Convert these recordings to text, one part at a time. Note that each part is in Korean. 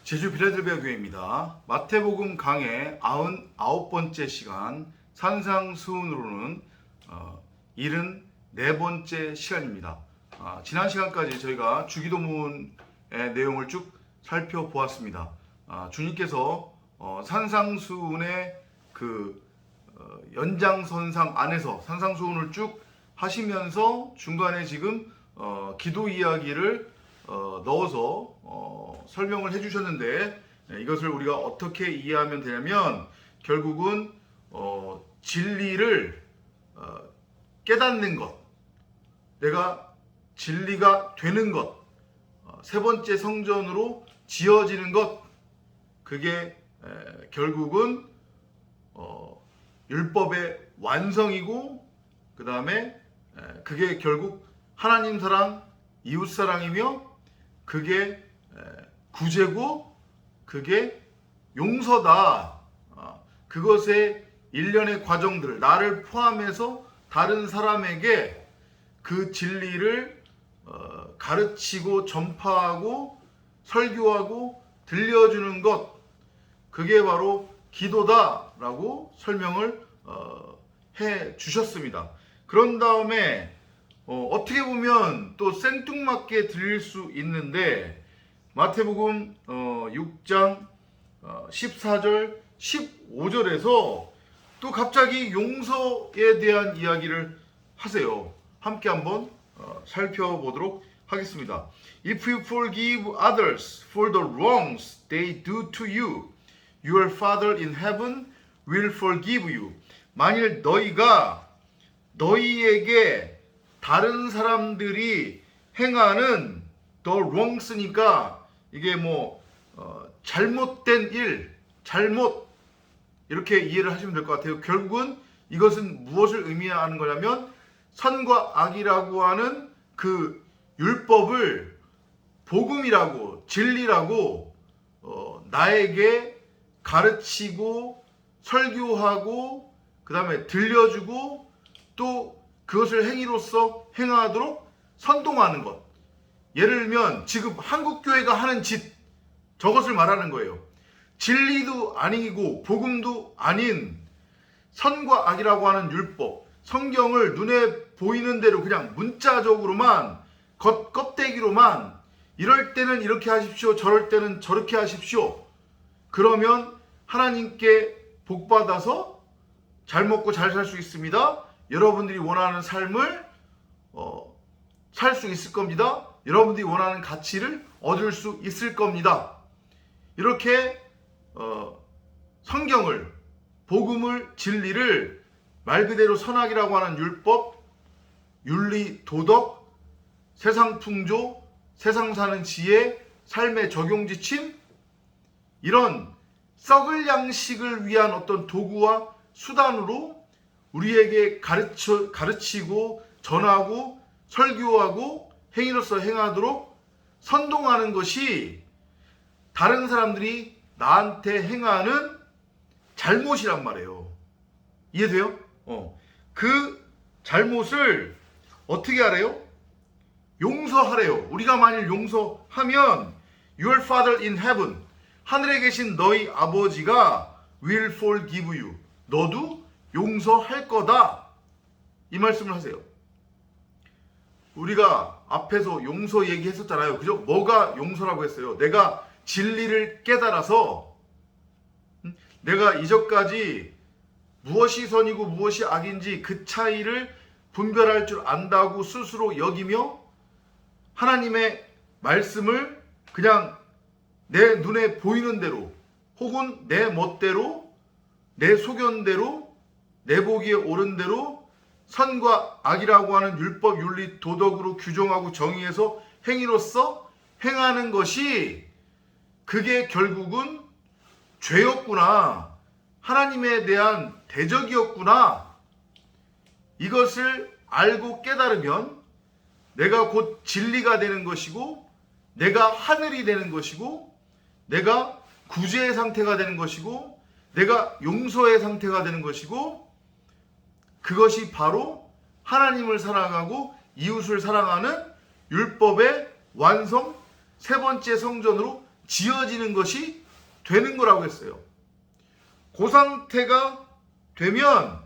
제주 빌라델비아 교회입니다. 마태복음 강의 99번째 시간 산상수훈으로는 74번째 시간입니다. 지난 시간까지 저희가 주기도문의 내용을 쭉 살펴보았습니다. 주님께서 산상수훈의 연장선상 안에서 산상수훈을 쭉 하시면서 중간에 지금 기도 이야기를 넣어서 설명을 해주셨는데, 이것을 우리가 어떻게 이해하면 되냐면 결국은 진리를 깨닫는 것, 내가 진리가 되는 것, 세 번째 성전으로 지어지는 것, 그게 결국은 율법의 완성이고, 그 다음에 그게 결국 하나님 사랑, 이웃 사랑이며, 그게 구제고, 그게 용서다. 그것의 일련의 과정들을 나를 포함해서 다른 사람에게 그 진리를 가르치고 전파하고 설교하고 들려주는 것, 그게 바로 기도다라고 설명을 해 주셨습니다. 그런 다음에 어떻게 보면 또 생뚱맞게 들릴 수 있는데, 마태복음 6장 14절 15절에서 또 갑자기 용서에 대한 이야기를 하세요. 함께 한번 살펴보도록 하겠습니다. If you forgive others for the wrongs they do to you, your Father in heaven will forgive you. 만일 너희가 너희에게 다른 사람들이 행하는 the wrongs니까 이게 잘못된 일, 잘못, 이렇게 이해를 하시면 될 것 같아요. 결국은 이것은 무엇을 의미하는 거냐면 선과 악이라고 하는 그 율법을 복음이라고, 진리라고 나에게 가르치고 설교하고 그 다음에 들려주고 또 그것을 행위로서 행하도록 선동하는 것. 예를 들면 지금 한국교회가 하는 짓, 저것을 말하는 거예요. 진리도 아니고 복음도 아닌 선과 악이라고 하는 율법, 성경을 눈에 보이는 대로 그냥 문자적으로만, 껍데기로만 이럴 때는 이렇게 하십시오, 저럴 때는 저렇게 하십시오. 그러면 하나님께 복받아서 잘 먹고 잘 살 수 있습니다. 여러분들이 원하는 삶을 살 수 있을 겁니다. 여러분들이 원하는 가치를 얻을 수 있을 겁니다. 이렇게 성경을, 복음을, 진리를 말 그대로 선악이라고 하는 율법, 윤리, 도덕, 세상 풍조, 세상 사는 지혜, 삶의 적용 지침, 이런 썩을 양식을 위한 어떤 도구와 수단으로 우리에게 가르치고 전하고 설교하고 행위로서 행하도록 선동하는 것이 다른 사람들이 나한테 행하는 잘못이란 말이에요. 이해돼요? 그 잘못을 어떻게 하래요? 용서하래요. 우리가 만일 용서하면 Your Father in heaven, 하늘에 계신 너희 아버지가 will forgive you, 너도 용서할 거다, 이 말씀을 하세요. 우리가 앞에서 용서 얘기했었잖아요. 그죠? 뭐가 용서라고 했어요? 내가 진리를 깨달아서 내가 이전까지 무엇이 선이고 무엇이 악인지 그 차이를 분별할 줄 안다고 스스로 여기며 하나님의 말씀을 그냥 내 눈에 보이는 대로 혹은 내 멋대로, 내 소견대로, 내 보기에 옳은 대로 선과 악이라고 하는 율법, 윤리, 도덕으로 규정하고 정의해서 행위로서 행하는 것이, 그게 결국은 죄였구나, 하나님에 대한 대적이었구나. 이것을 알고 깨달으면 내가 곧 진리가 되는 것이고, 내가 하늘이 되는 것이고, 내가 구제의 상태가 되는 것이고, 내가 용서의 상태가 되는 것이고, 그것이 바로 하나님을 사랑하고 이웃을 사랑하는 율법의 완성, 세 번째 성전으로 지어지는 것이 되는 거라고 했어요. 그 상태가 되면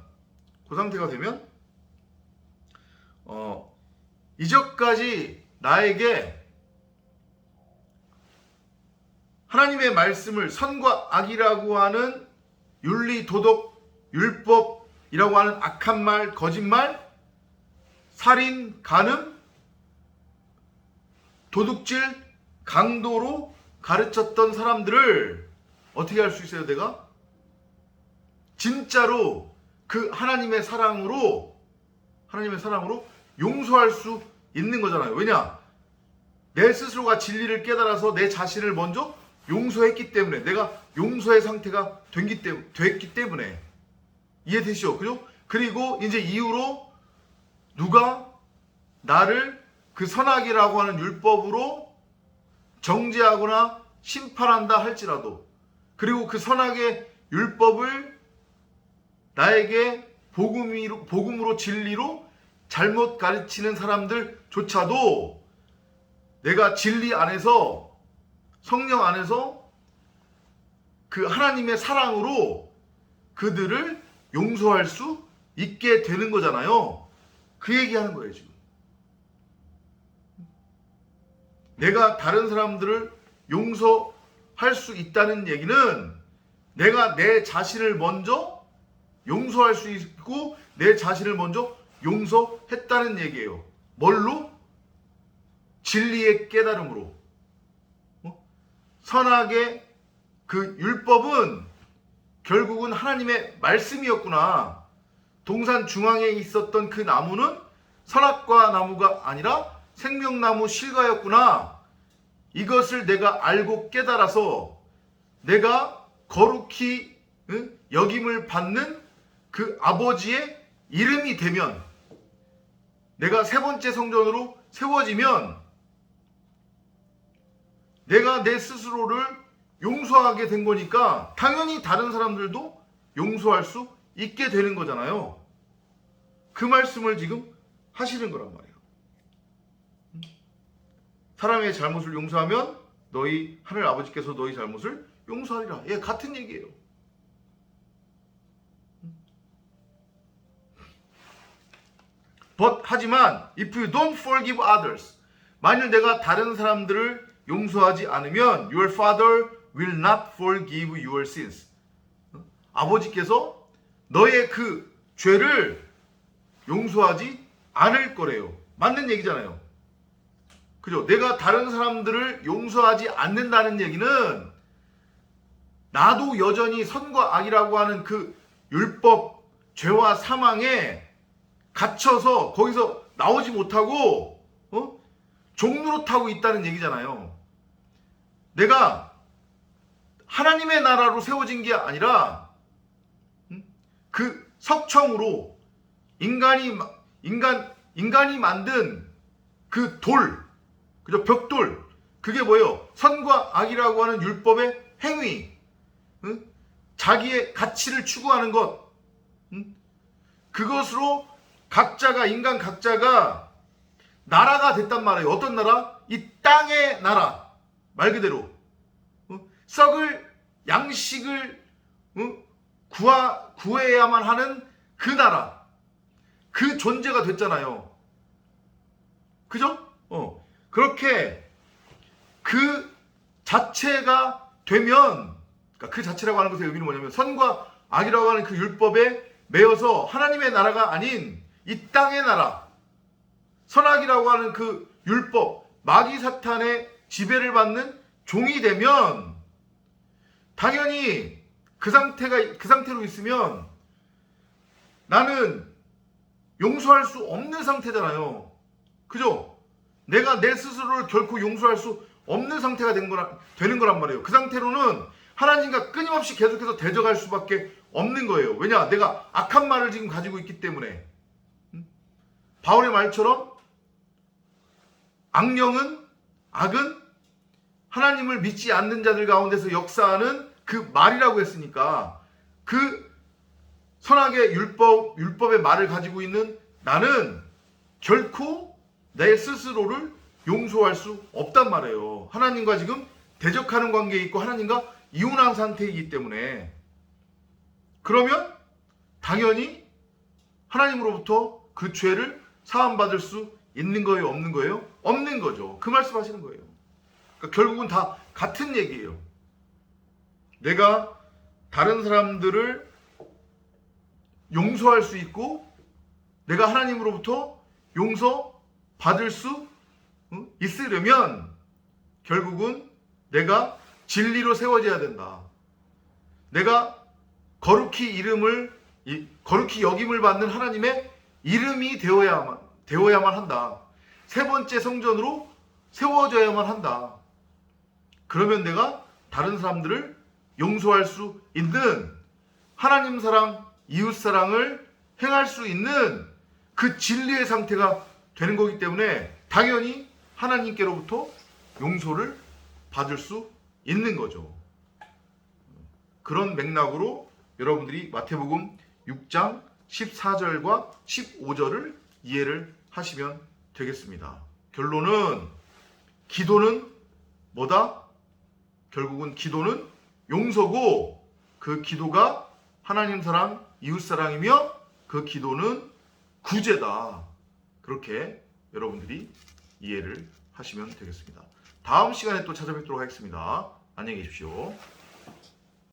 이전까지 나에게 하나님의 말씀을 선과 악이라고 하는 윤리, 도덕, 율법이라고 하는 악한 말, 거짓말, 살인, 간음, 도둑질, 강도로 가르쳤던 사람들을 어떻게 할 수 있어요, 내가? 진짜로 그 하나님의 사랑으로 용서할 수 있는 거잖아요. 왜냐? 내 스스로가 진리를 깨달아서 내 자신을 먼저 용서했기 때문에, 내가 용서의 상태가 됐기 때문에. 이해되시죠? 그죠? 그리고 이제 이후로 누가 나를 그 선악이라고 하는 율법으로 정죄하거나 심판한다 할지라도, 그리고 그 선악의 율법을 나에게 복음으로 진리로 잘못 가르치는 사람들조차도 내가 진리 안에서, 성령 안에서 그 하나님의 사랑으로 그들을 용서할 수 있게 되는 거잖아요. 그 얘기하는 거예요, 지금. 내가 다른 사람들을 용서할 수 있다는 얘기는 내가 내 자신을 먼저 용서할 수 있고 내 자신을 먼저 용서했다는 얘기예요. 뭘로? 진리의 깨달음으로. 선악의 그 율법은 결국은 하나님의 말씀이었구나. 동산 중앙에 있었던 그 나무는 선악과 나무가 아니라 생명나무 실과였구나. 이것을 내가 알고 깨달아서 내가 거룩히 여김을 받는 그 아버지의 이름이 되면, 내가 세 번째 성전으로 세워지면 내가 내 스스로를 용서하게 된 거니까 당연히 다른 사람들도 용서할 수 있게 되는 거잖아요. 그 말씀을 지금 하시는 거란 말이에요. 사람의 잘못을 용서하면 너희 하늘 아버지께서 너희 잘못을 용서하리라. 예, 같은 얘기예요. 하지만 if you don't forgive others, 만일 내가 다른 사람들을 용서하지 않으면 your father will not forgive your sins. 아버지께서 너의 그 죄를 용서하지 않을 거래요. 맞는 얘기잖아요. 그죠? 내가 다른 사람들을 용서하지 않는다는 얘기는 나도 여전히 선과 악이라고 하는 그 율법, 죄와 사망에 갇혀서 거기서 나오지 못하고 종노릇하고 있다는 얘기잖아요. 내가 하나님의 나라로 세워진 게 아니라 그 석청으로 인간이 만든 그 돌, 그죠? 벽돌, 그게 뭐예요? 선과 악이라고 하는 율법의 행위, 자기의 가치를 추구하는 것, 그것으로 인간 각자가 나라가 됐단 말이에요. 어떤 나라? 이 땅의 나라. 말 그대로 썩을 양식을 구해야만 하는 그 나라, 그 존재가 됐잖아요. 그죠? 그렇게 그 자체가 되면, 그러니까 그 자체라고 하는 것의 의미는 뭐냐면 선과 악이라고 하는 그 율법에 매여서 하나님의 나라가 아닌 이 땅의 나라, 선악이라고 하는 그 율법, 마귀 사탄의 지배를 받는 종이 되면 당연히 그 상태로 있으면 나는 용서할 수 없는 상태잖아요. 그죠? 내가 내 스스로를 결코 용서할 수 없는 상태가 되는 거란 말이에요. 그 상태로는 하나님과 끊임없이 계속해서 대적할 수밖에 없는 거예요. 왜냐? 내가 악한 말을 지금 가지고 있기 때문에. 바울의 말처럼 악은 하나님을 믿지 않는 자들 가운데서 역사하는 그 말이라고 했으니까, 그 선악의 율법의 말을 가지고 있는 나는 결코 내 스스로를 용서할 수 없단 말이에요. 하나님과 지금 대적하는 관계에 있고 하나님과 이혼한 상태이기 때문에 그러면 당연히 하나님으로부터 그 죄를 사함받을 수 있는 거예요? 없는 거예요? 없는 거죠. 그 말씀 하시는 거예요. 그러니까 결국은 다 같은 얘기예요. 내가 다른 사람들을 용서할 수 있고 내가 하나님으로부터 용서받을 수 있으려면 결국은 내가 진리로 세워져야 된다. 내가 거룩히 여김을 받는 하나님의 이름이 되어야만 한다. 세 번째 성전으로 세워져야만 한다. 그러면 내가 다른 사람들을 용서할 수 있는 하나님 사랑, 이웃 사랑을 행할 수 있는 그 진리의 상태가 되는 거기 때문에 당연히 하나님께로부터 용서를 받을 수 있는 거죠. 그런 맥락으로 여러분들이 마태복음 6장 14절과 15절을 이해를 하시면 되겠습니다. 결론은 기도는 뭐다? 결국은 기도는 용서고 그 기도가 하나님 사랑, 이웃 사랑이며 그 기도는 구제다. 그렇게 여러분들이 이해를 하시면 되겠습니다. 다음 시간에 또 찾아뵙도록 하겠습니다. 안녕히 계십시오.